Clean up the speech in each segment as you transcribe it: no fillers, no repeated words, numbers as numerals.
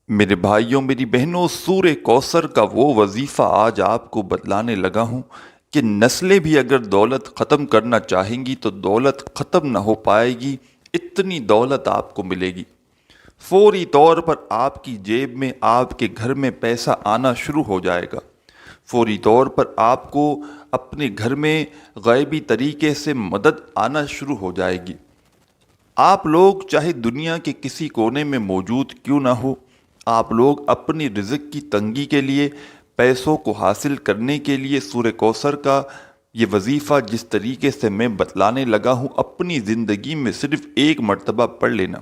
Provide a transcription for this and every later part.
میرے بھائیوں میری بہنوں، سورہ کوثر کا وہ وظیفہ آج آپ کو بتلانے لگا ہوں کہ نسلیں بھی اگر دولت ختم کرنا چاہیں گی تو دولت ختم نہ ہو پائے گی، اتنی دولت آپ کو ملے گی۔ فوری طور پر آپ کی جیب میں، آپ کے گھر میں پیسہ آنا شروع ہو جائے گا۔ فوری طور پر آپ کو اپنے گھر میں غیبی طریقے سے مدد آنا شروع ہو جائے گی۔ آپ لوگ چاہے دنیا کے کسی کونے میں موجود کیوں نہ ہو، آپ لوگ اپنی رزق کی تنگی کے لیے، پیسوں کو حاصل کرنے کے لیے سورہ کوثر کا یہ وظیفہ جس طریقے سے میں بتلانے لگا ہوں، اپنی زندگی میں صرف ایک مرتبہ پڑھ لینا۔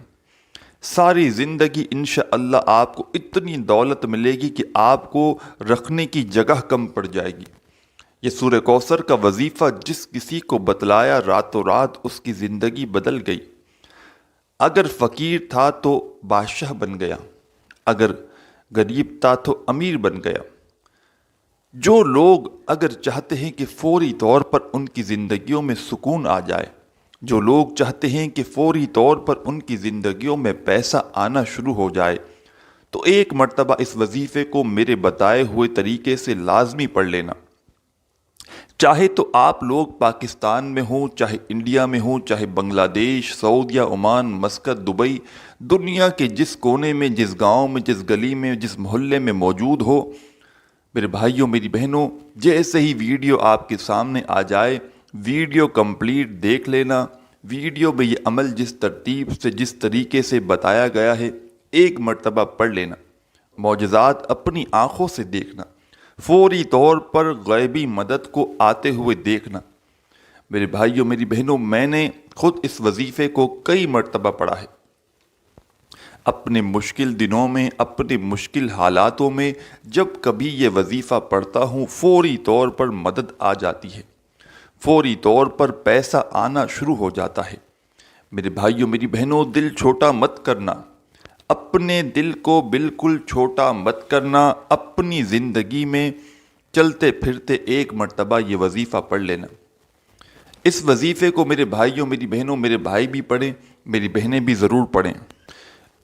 ساری زندگی انشاءاللہ آپ کو اتنی دولت ملے گی کہ آپ کو رکھنے کی جگہ کم پڑ جائے گی۔ یہ سورہ کوثر کا وظیفہ جس کسی کو بتلایا، راتوں رات اس کی زندگی بدل گئی۔ اگر فقیر تھا تو بادشاہ بن گیا، اگر غریب تھا تو امیر بن گیا۔ جو لوگ اگر چاہتے ہیں کہ فوری طور پر ان کی زندگیوں میں سکون آ جائے، جو لوگ چاہتے ہیں کہ فوری طور پر ان کی زندگیوں میں پیسہ آنا شروع ہو جائے، تو ایک مرتبہ اس وظیفے کو میرے بتائے ہوئے طریقے سے لازمی پڑھ لینا۔ چاہے تو آپ لوگ پاکستان میں ہوں، چاہے انڈیا میں ہوں، چاہے بنگلہ دیش، سعودیہ، عمان، مسقط، دبئی، دنیا کے جس کونے میں، جس گاؤں میں، جس گلی میں، جس محلے میں موجود ہو، میرے بھائیوں میری بہنوں، جیسے ہی ویڈیو آپ کے سامنے آ جائے، ویڈیو کمپلیٹ دیکھ لینا۔ ویڈیو میں یہ عمل جس ترتیب سے، جس طریقے سے بتایا گیا ہے، ایک مرتبہ پڑھ لینا، معجزات اپنی آنکھوں سے دیکھنا، فوری طور پر غیبی مدد کو آتے ہوئے دیکھنا۔ میرے بھائیوں میری بہنوں، میں نے خود اس وظیفے کو کئی مرتبہ پڑھا ہے۔ اپنے مشکل دنوں میں، اپنے مشکل حالاتوں میں جب کبھی یہ وظیفہ پڑھتا ہوں، فوری طور پر مدد آ جاتی ہے، فوری طور پر پیسہ آنا شروع ہو جاتا ہے۔ میرے بھائیوں میری بہنوں، دل چھوٹا مت کرنا، اپنے دل کو بالکل چھوٹا مت کرنا۔ اپنی زندگی میں چلتے پھرتے ایک مرتبہ یہ وظیفہ پڑھ لینا۔ اس وظیفے کو میرے بھائیوں میری بہنوں، میرے بھائی بھی پڑھیں، میری بہنیں بھی ضرور پڑھیں۔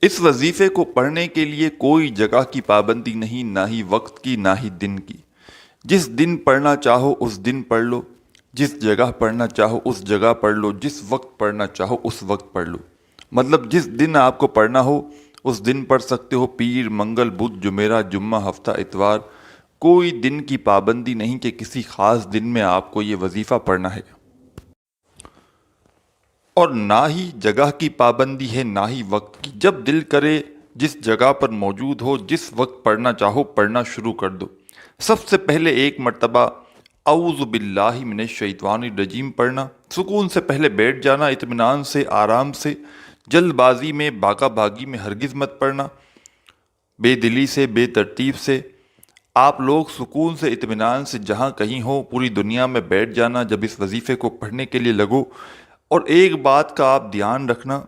اس وظیفے کو پڑھنے کے لیے کوئی جگہ کی پابندی نہیں، نہ ہی وقت کی، نہ ہی دن کی۔ جس دن پڑھنا چاہو اس دن پڑھ لو، جس جگہ پڑھنا چاہو اس جگہ پڑھ لو، جس وقت پڑھنا چاہو اس وقت پڑھ لو۔ مطلب جس دن آپ کو پڑھنا ہو اس دن پڑھ سکتے ہو، پیر، منگل، بدھ، جمعرات، جمعہ، ہفتہ، اتوار، کوئی دن کی پابندی نہیں کہ کسی خاص دن میں آپ کو یہ وظیفہ پڑھنا ہے۔ اور نہ ہی جگہ کی پابندی ہے، نہ ہی وقت کی۔ جب دل کرے، جس جگہ پر موجود ہو، جس وقت پڑھنا چاہو پڑھنا شروع کر دو۔ سب سے پہلے ایک مرتبہ اعوذ باللہ من الشیطان الرجیم پڑھنا، سکون سے پہلے بیٹھ جانا، اطمینان سے، آرام سے، جلد بازی میں، بھاگا بھاگی میں ہرگز مت پڑھنا، بے دلی سے، بے ترتیب سے۔ آپ لوگ سکون سے، اطمینان سے جہاں کہیں ہو پوری دنیا میں بیٹھ جانا جب اس وظیفے کو پڑھنے کے لیے لگو۔ اور ایک بات کا آپ دھیان رکھنا،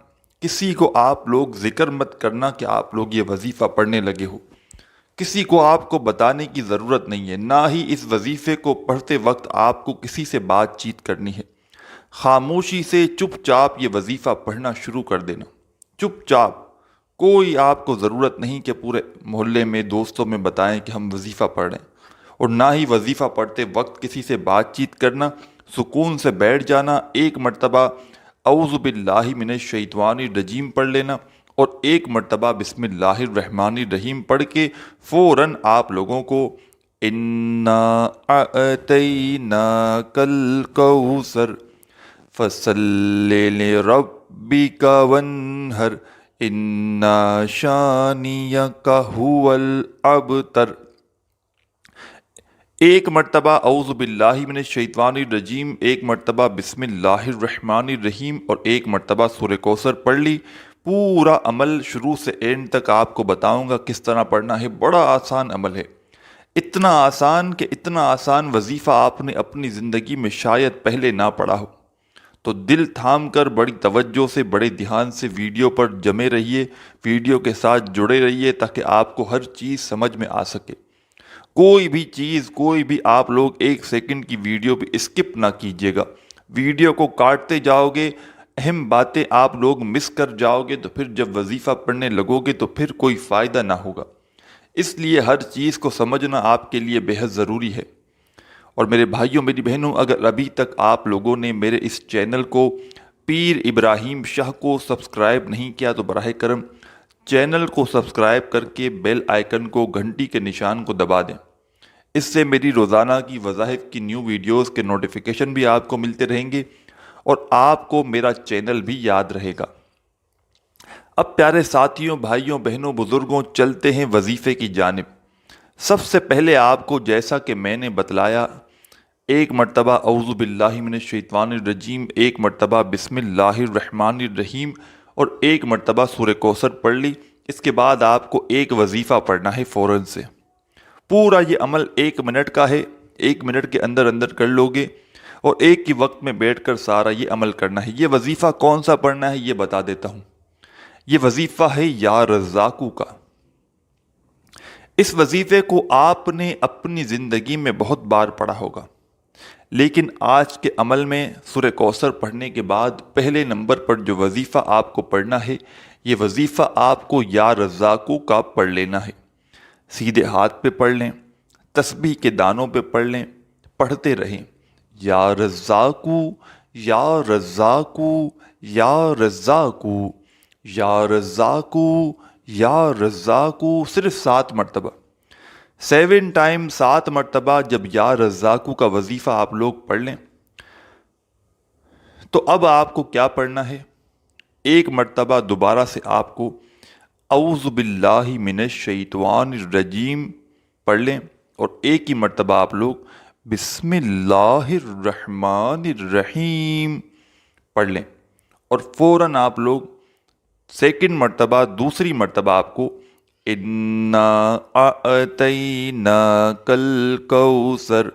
کسی کو آپ لوگ ذکر مت کرنا کہ آپ لوگ یہ وظیفہ پڑھنے لگے ہو۔ کسی کو آپ کو بتانے کی ضرورت نہیں ہے، نہ ہی اس وظیفے کو پڑھتے وقت آپ کو کسی سے بات چیت کرنی ہے۔ خاموشی سے چپ چاپ یہ وظیفہ پڑھنا شروع کر دینا، چپ چاپ۔ کوئی آپ کو ضرورت نہیں کہ پورے محلے میں، دوستوں میں بتائیں کہ ہم وظیفہ پڑھ رہے ہیں، اور نہ ہی وظیفہ پڑھتے وقت کسی سے بات چیت کرنا۔ سکون سے بیٹھ جانا، ایک مرتبہ اعوذ باللہ من الشیطان الرجیم پڑھ لینا، اور ایک مرتبہ بسم اللہ الرحمن الرحیم پڑھ کے فوراً آپ لوگوں کو اِنَّا أَعْطَيْنَاكَ الْكَوْثَرَ فَصَلِّ لِرَبِّكَ وَانْحَرْ إِنَّ شَانِئَكَ هُوَ الْأَبْتَرُ، ایک مرتبہ اعوذ باللہ من الشیطان الرجیم، ایک مرتبہ بسم اللہ الرحمن الرحیم، اور ایک مرتبہ سورہ کوثر پڑھ لی۔ پورا عمل شروع سے اینڈ تک آپ کو بتاؤں گا کس طرح پڑھنا ہے۔ بڑا آسان عمل ہے، اتنا آسان کہ اتنا آسان وظیفہ آپ نے اپنی زندگی میں شاید پہلے نہ پڑھا ہو۔ تو دل تھام کر بڑی توجہ سے، بڑے دھیان سے ویڈیو پر جمے رہیے، ویڈیو کے ساتھ جڑے رہیے تاکہ آپ کو ہر چیز سمجھ میں آ سکے۔ کوئی بھی چیز، کوئی بھی آپ لوگ ایک سیکنڈ کی ویڈیو بھی اسکپ نہ کیجیے گا۔ ویڈیو کو کاٹتے جاؤ گے، اہم باتیں آپ لوگ مس کر جاؤ گے تو پھر جب وظیفہ پڑھنے لگو گے تو پھر کوئی فائدہ نہ ہوگا۔ اس لیے ہر چیز کو سمجھنا آپ کے لیے بہت ضروری ہے۔ اور میرے بھائیوں میری بہنوں، اگر ابھی تک آپ لوگوں نے میرے اس چینل کو پیر ابراہیم شاہ کو سبسکرائب نہیں کیا تو براہ کرم چینل کو سبسکرائب کر کے بیل آئیکن کو، گھنٹی کے نشان کو دبا دیں۔ اس سے میری روزانہ کی وظائف کی نیو ویڈیوز کے نوٹیفیکیشن بھی آپ کو ملتے رہیں گے اور آپ کو میرا چینل بھی یاد رہے گا۔ اب پیارے ساتھیوں، بھائیوں، بہنوں، بزرگوں، چلتے ہیں وظیفے کی جانب۔ سب سے پہلے آپ کو جیسا کہ میں نے بتلایا، ایک مرتبہ اعوذ باللہ من الشیطان الرجیم، ایک مرتبہ بسم اللہ الرحمن الرحیم اور ایک مرتبہ سورہ کوثر پڑھ لی۔ اس کے بعد آپ کو ایک وظیفہ پڑھنا ہے فوراً سے۔ پورا یہ عمل 1 منٹ کا ہے، 1 منٹ کے اندر اندر کر لو گے اور ایک ہی وقت میں بیٹھ کر سارا یہ عمل کرنا ہے۔ یہ وظیفہ کون سا پڑھنا ہے یہ بتا دیتا ہوں۔ یہ وظیفہ ہے یا رزاقو کا۔ اس وظیفے کو آپ نے اپنی زندگی میں بہت بار پڑھا ہوگا، لیکن آج کے عمل میں سورہ کوثر پڑھنے کے بعد پہلے نمبر پر جو وظیفہ آپ کو پڑھنا ہے، یہ وظیفہ آپ کو یا رزاقو کا پڑھ لینا ہے۔ سیدھے ہاتھ پہ پڑھ لیں، تسبیح کے دانوں پہ پڑھ لیں، پڑھتے رہیں، یا رزاقو، یا رزاقو، یا رزاقو، یا رزاقو، یا رزاقو، صرف 7 مرتبہ، 7 ٹائم، 7 مرتبہ جب یا رزاقو کا وظیفہ آپ لوگ پڑھ لیں تو اب آپ کو کیا پڑھنا ہے؟ ایک مرتبہ دوبارہ سے آپ کو اعوذ باللہ من الشیطان الرجیم پڑھ لیں اور ایک ہی مرتبہ آپ لوگ بسم اللہ الرحمن الرحیم پڑھ لیں اور فوراً آپ لوگ سیکنڈ مرتبہ، دوسری مرتبہ آپ کو انا اعطیناک الکوثر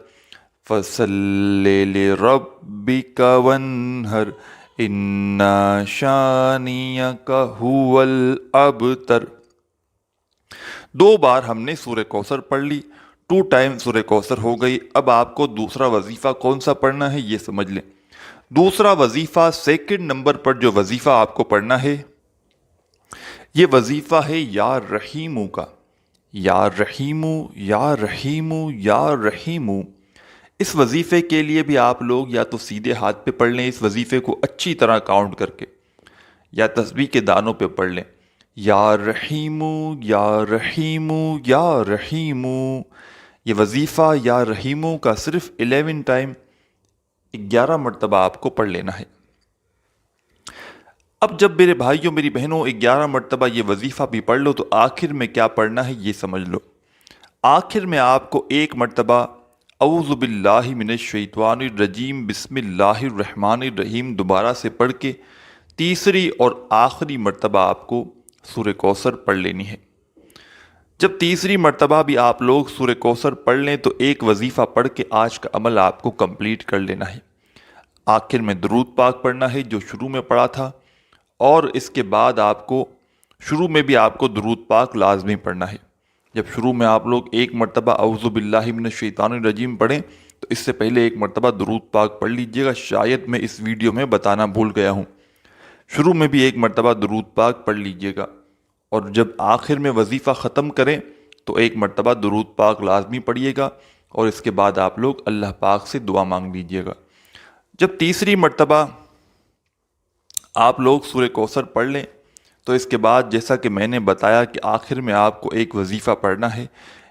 فصلی لربک وانحر ان شانیک هو الابتر۔ 2 بار ہم نے سورہ کوثر پڑھ لی، 2 ٹائم سورہ کوثر ہو گئی۔ اب آپ کو دوسرا وظیفہ کون سا پڑھنا ہے یہ سمجھ لیں۔ دوسرا وظیفہ، سیکنڈ نمبر پر جو وظیفہ آپ کو پڑھنا ہے، یہ وظیفہ ہے یا رحیمو کا۔ یا رحیمو، یا رحیمو، یا رحیمو۔ اس وظیفے کے لیے بھی آپ لوگ یا تو سیدھے ہاتھ پہ پڑھ لیں اس وظیفے کو اچھی طرح کاؤنٹ کر کے، یا تسبیح کے دانوں پہ پڑھ لیں، یا رحیمو، یا رحیمو، یا رحیمو۔ یہ وظیفہ یا رحیمو کا صرف 11 ٹائم، 11 مرتبہ آپ کو پڑھ لینا ہے۔ اب جب میرے بھائیوں میری بہنوں 11 مرتبہ یہ وظیفہ بھی پڑھ لو تو آخر میں کیا پڑھنا ہے یہ سمجھ لو۔ آخر میں آپ کو ایک مرتبہ اعوذ باللہ من الشیطان الرجیم بسم اللہ الرحمن الرحیم دوبارہ سے پڑھ کے تیسری اور آخری مرتبہ آپ کو سورہ کوثر پڑھ لینی ہے۔ جب تیسری مرتبہ بھی آپ لوگ سورہ کوثر پڑھ لیں تو ایک وظیفہ پڑھ کے آج کا عمل آپ کو کمپلیٹ کر لینا ہے۔ آخر میں درود پاک پڑھنا ہے جو شروع میں پڑھا تھا، اور اس کے بعد آپ کو شروع میں بھی آپ کو درود پاک لازمی پڑھنا ہے۔ جب شروع میں آپ لوگ ایک مرتبہ اعوذ باللہ من الشیطان الرجیم پڑھیں تو اس سے پہلے ایک مرتبہ درود پاک پڑھ لیجئے گا، شاید میں اس ویڈیو میں بتانا بھول گیا ہوں۔ شروع میں بھی ایک مرتبہ درود پاک پڑھ لیجئے گا اور جب آخر میں وظیفہ ختم کریں تو ایک مرتبہ درود پاک لازمی پڑھیے گا اور اس کے بعد آپ لوگ اللہ پاک سے دعا مانگ لیجئے گا۔ جب تیسری مرتبہ آپ لوگ سورہ کوثر پڑھ لیں تو اس کے بعد جیسا کہ میں نے بتایا کہ آخر میں آپ کو ایک وظیفہ پڑھنا ہے۔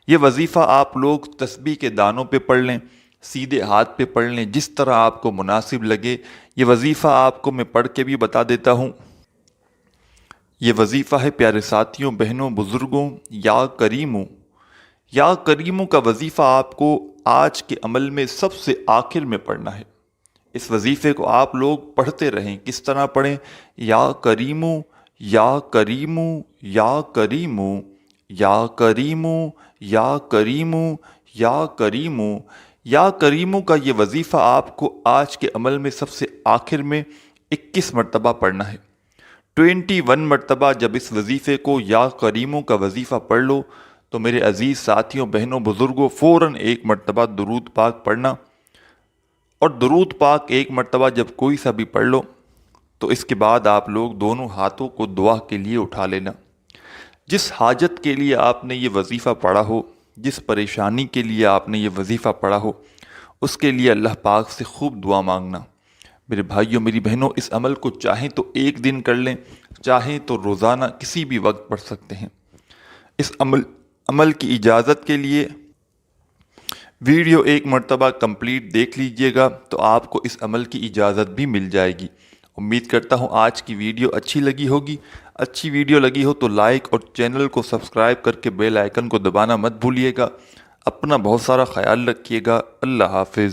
یہ وظیفہ آپ لوگ تسبیح کے دانوں پہ پڑھ لیں، سیدھے ہاتھ پہ پڑھ لیں، جس طرح آپ کو مناسب لگے۔ یہ وظیفہ آپ کو میں پڑھ کے بھی بتا دیتا ہوں۔ یہ وظیفہ ہے پیارے ساتھیوں، بہنوں، بزرگوں، یا کریمو۔ یا کریمو کا وظیفہ آپ کو آج کے عمل میں سب سے آخر میں پڑھنا ہے۔ اس وظیفے کو آپ لوگ پڑھتے رہیں۔ کس طرح پڑھیں؟ یا کریمو، یا کریمو، یا کریمو، یا کریمو، یا کریمو، یا کریمو۔ یا کریمو کا یہ وظیفہ آپ کو آج کے عمل میں سب سے آخر میں 21 مرتبہ پڑھنا ہے۔ 21 مرتبہ جب اس وظیفے کو یا کریمو کا وظیفہ پڑھ لو تو میرے عزیز ساتھیوں، بہنوں، بزرگوں، فوراً ایک مرتبہ درود پاک پڑھنا، اور درود پاک ایک مرتبہ جب کوئی سا بھی پڑھ لو تو اس کے بعد آپ لوگ دونوں ہاتھوں کو دعا کے لیے اٹھا لینا۔ جس حاجت کے لیے آپ نے یہ وظیفہ پڑھا ہو، جس پریشانی کے لیے آپ نے یہ وظیفہ پڑھا ہو، اس کے لیے اللہ پاک سے خوب دعا مانگنا۔ میرے بھائیوں، میری بہنوں، اس عمل کو چاہیں تو ایک دن کر لیں، چاہیں تو روزانہ کسی بھی وقت پڑھ سکتے ہیں۔ اس عمل کی اجازت کے لیے ویڈیو ایک مرتبہ کمپلیٹ دیکھ لیجئے گا تو آپ کو اس عمل کی اجازت بھی مل جائے گی۔ امید کرتا ہوں آج کی ویڈیو اچھی لگی ہوگی۔ اچھی ویڈیو لگی ہو تو لائک اور چینل کو سبسکرائب کر کے بیل آئیکن کو دبانا مت بھولیے گا۔ اپنا بہت سارا خیال رکھیے گا۔ اللہ حافظ۔